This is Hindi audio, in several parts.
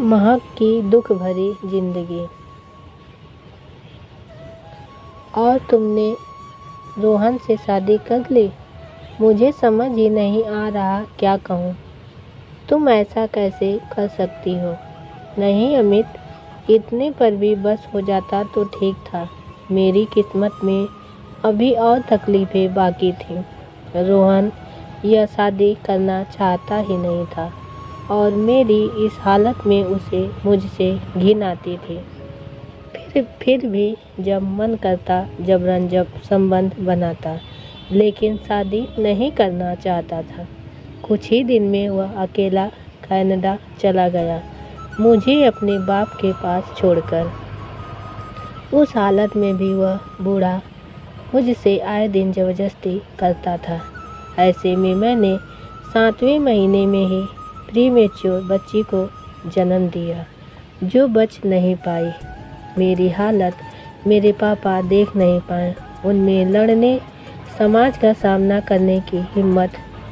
महक की दुख भरी जिंदगी। और तुमने रोहन से शादी कर ली? मुझे समझ ही नहीं आ रहा क्या कहूँ। तुम ऐसा कैसे कर सकती हो? नहीं अमित, इतने पर भी बस हो जाता तो ठीक था। मेरी किस्मत में अभी और तकलीफ़ें बाकी थीं। रोहन यह शादी करना चाहता ही नहीं था और मेरी इस हालत में उसे मुझसे घिन आती थी। फिर भी जब मन करता जबरन संबंध बनाता, लेकिन शादी नहीं करना चाहता था। कुछ ही दिन में वह अकेला कनाडा चला गया, मुझे अपने बाप के पास छोड़कर। उस हालत में भी वह बूढ़ा मुझसे आए दिन ज़बरदस्ती करता था। ऐसे में मैंने 7वें महीने में ही प्रीमेच्योर बच्ची को जन्म दिया, जो बच नहीं पाई। मेरी हालत मेरे पापा देख नहीं पाए। उनमें लड़ने, समाज का सामना करने की हिम्मत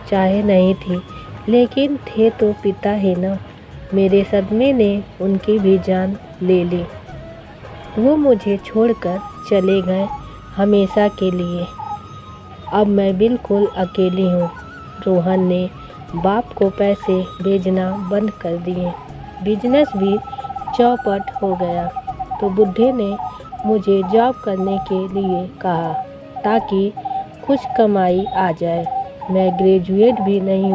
चाहे नहीं थी, लेकिन थे तो पिता ही न। मेरे सदमे ने उनकी भी जान ले ली। वो मुझे छोड़कर चले गए हमेशा के लिए। अब मैं बिल्कुल अकेली हूँ। रोहन ने बाप को पैसे भेजना बंद कर दिए। बिजनेस भी चौपट हो गया, तो बुढ़े ने मुझे जॉब करने के लिए कहा ताकि कुछ कमाई आ जाए। मैं ग्रेजुएट भी नहीं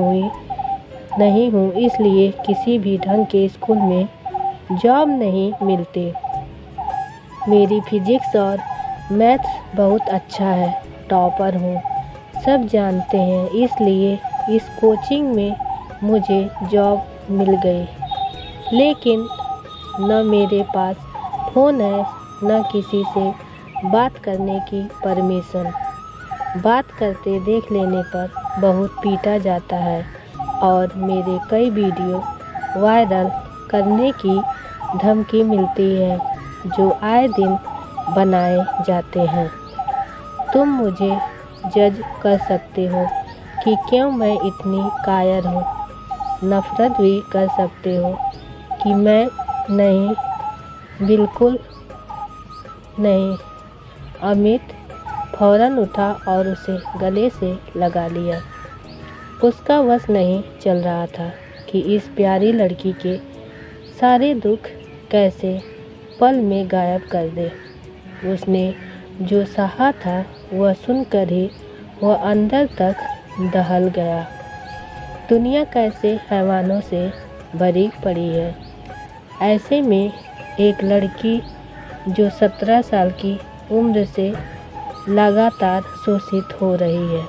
हूँ, इसलिए किसी भी ढंग के स्कूल में जॉब नहीं मिलती। मेरी फिजिक्स और मैथ्स बहुत अच्छा है, टॉपर हूँ, सब जानते हैं, इसलिए इस कोचिंग में मुझे जॉब मिल गई। लेकिन न मेरे पास फ़ोन है, न किसी से बात करने की परमिशन। बात करते देख लेने पर बहुत पीटा जाता है और मेरे कई वीडियो वायरल करने की धमकी मिलती है, जो आए दिन बनाए जाते हैं। तुम मुझे जज कर सकते हो कि क्यों मैं इतनी कायर हूँ। नफ़रत भी कर सकते हो कि मैं नहीं, बिल्कुल नहीं। अमित फौरन उठा और उसे गले से लगा लिया। उसका वश नहीं चल रहा था कि इस प्यारी लड़की के सारे दुख कैसे पल में गायब कर दे। उसने जो सहा था वह सुनकर ही वह अंदर तक दहल गया। दुनिया कैसे हैवानों से भरी पड़ी है। ऐसे में एक लड़की जो 17 साल की उम्र से लगातार शोषित हो रही है,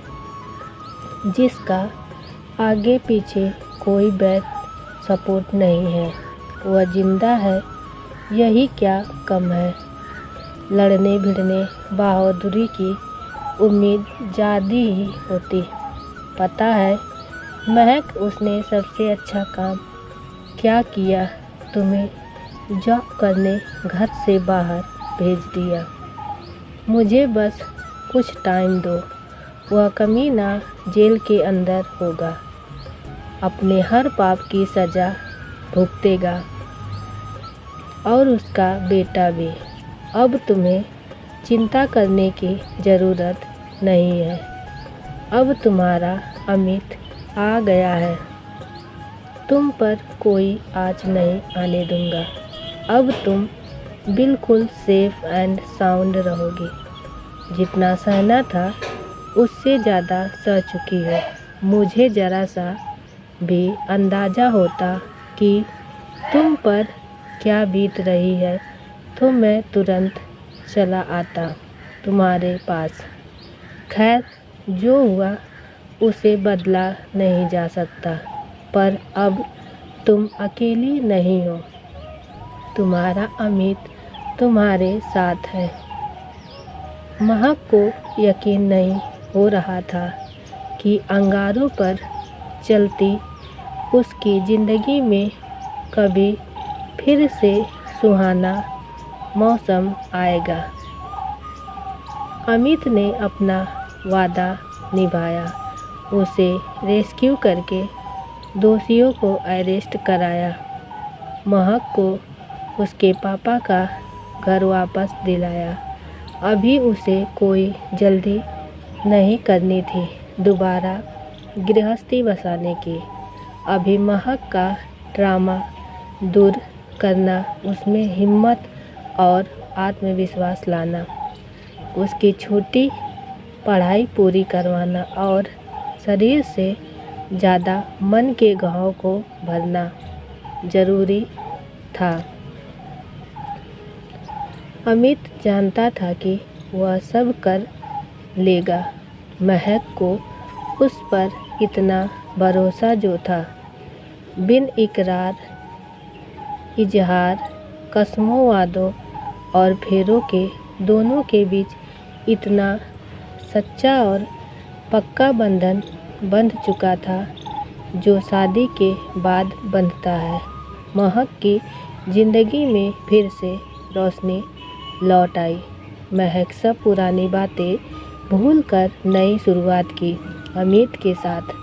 जिसका आगे पीछे कोई बैक सपोर्ट नहीं है, वह जिंदा है, यही क्या कम है। लड़ने भिड़ने बहादुरी की उम्मीद ज़्यादा ही होती। पता है महक, उसने सबसे अच्छा काम क्या किया? तुम्हें जॉब करने घर से बाहर भेज दिया। मुझे बस कुछ टाइम दो, वह कमीना जेल के अंदर होगा, अपने हर पाप की सज़ा भुगतेगा, और उसका बेटा भी। अब तुम्हें चिंता करने की ज़रूरत नहीं है। अब तुम्हारा अमित आ गया है। तुम पर कोई आँच नहीं आने दूंगा। अब तुम बिल्कुल सेफ एंड साउंड रहोगी। जितना सहना था उससे ज़्यादा सह चुकी हो। मुझे ज़रा सा भी अंदाज़ा होता कि तुम पर क्या बीत रही है तो मैं तुरंत चला आता तुम्हारे पास। खैर, जो हुआ उसे बदला नहीं जा सकता, पर अब तुम अकेली नहीं हो। तुम्हारा अमित तुम्हारे साथ है। महक को यकीन नहीं हो रहा था कि अंगारों पर चलती उसकी ज़िंदगी में कभी फिर से सुहाना मौसम आएगा। अमित ने अपना वादा निभाया। उसे रेस्क्यू करके दोषियों को अरेस्ट कराया महक को उसके पापा का घर वापस दिलाया। अभी उसे कोई जल्दी नहीं करनी थी दोबारा गृहस्थी बसाने की। अभी महक का ड्रामा दूर करना, उसमें हिम्मत और आत्मविश्वास लाना, उसकी छोटी पढ़ाई पूरी करवाना और शरीर से ज़्यादा मन के घाव को भरना ज़रूरी था। अमित जानता था कि वह सब कर लेगा। महक को उस पर इतना भरोसा जो था, बिन इकरार इजहार, कसमों वादों और फेरों के दोनों के बीच इतना सच्चा और पक्का बंधन बंध चुका था जो शादी के बाद बंधता है। महक की ज़िंदगी में फिर से रोशनी लौट आई। महक सब पुरानी बातें भूलकर नई शुरुआत की अमित के साथ।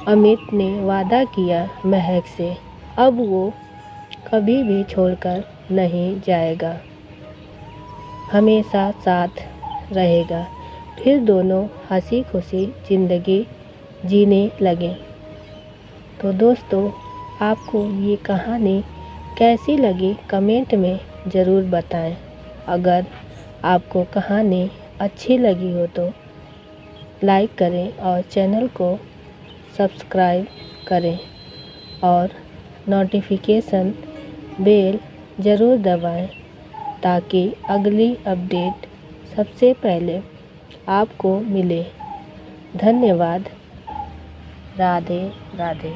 अमित ने वादा किया महक से, अब वो कभी भी छोड़कर नहीं जाएगा, हमेशा साथ रहेगा। फिर दोनों हंसी खुशी ज़िंदगी जीने लगे। तो दोस्तों, आपको ये कहानी कैसी लगी कमेंट में ज़रूर बताएं। अगर आपको कहानी अच्छी लगी हो तो लाइक करें और चैनल को सब्सक्राइब करें और नोटिफिकेशन बेल ज़रूर दबाएं ताकि अगली अपडेट सबसे पहले आपको मिले। धन्यवाद। राधे राधे।